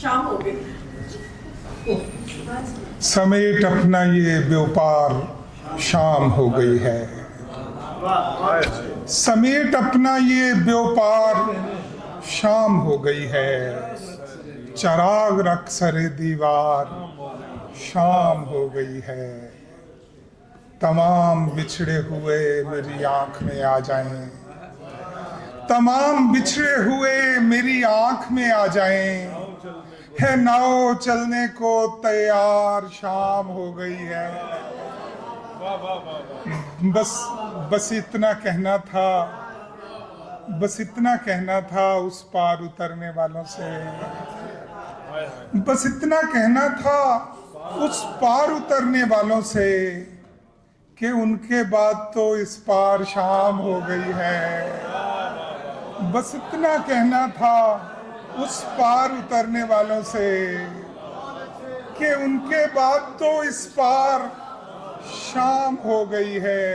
शाम हो गई। समेट अपना ये व्यापार, शाम हो गई है। समेट अपना ये व्यापार, शाम हो गई है। चराग रख सरे दीवार, शाम हो गई है। तमाम बिछड़े हुए मेरी आंख में आ जाएं, तमाम बिछड़े हुए मेरी आंख में आ जाएं। है नाव चलने को तैयार, शाम हो गई है। बस इतना कहना था, बस इतना कहना था उस पार उतरने वालों से। बस इतना कहना था उस पार उतरने वालों से कि उनके बाद तो इस पार शाम हो गई है। बस इतना कहना था उस पार उतरने वालों से कि उनके बाद तो इस पार शाम हो गई है।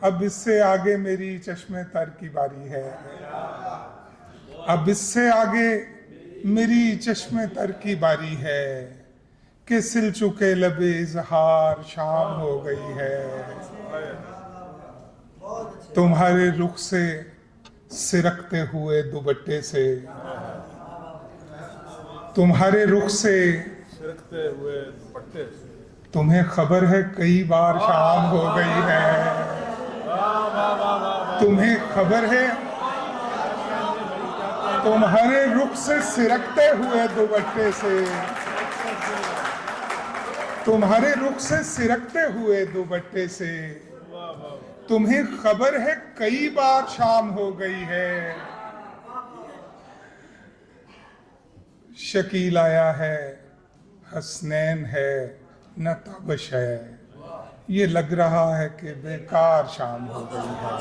अब इससे आगे मेरी चश्मे तर की बारी है। अब इससे आगे मेरी चश्मे तर की बारी है कि सिल चुके लबे इजहार, शाम हो गई है। तुम्हारे रुख से सिरकते हुए दुपट्टे से, तुम्हारे रुख से सिरकते हुए दुपट्टे से, तुम्हें खबर है कई बार शाम हो गई है। तुम्हें खबर है तुम्हारे रुख से सिरकते हुए दुपट्टे से, तुम्हारे रुख से सिरकते हुए दुपट्टे से, तुम्हें खबर है कई बार शाम हो गई है। शकील आया है, हसनैन है, न ताबश है, ये लग रहा है कि बेकार शाम हो गई है।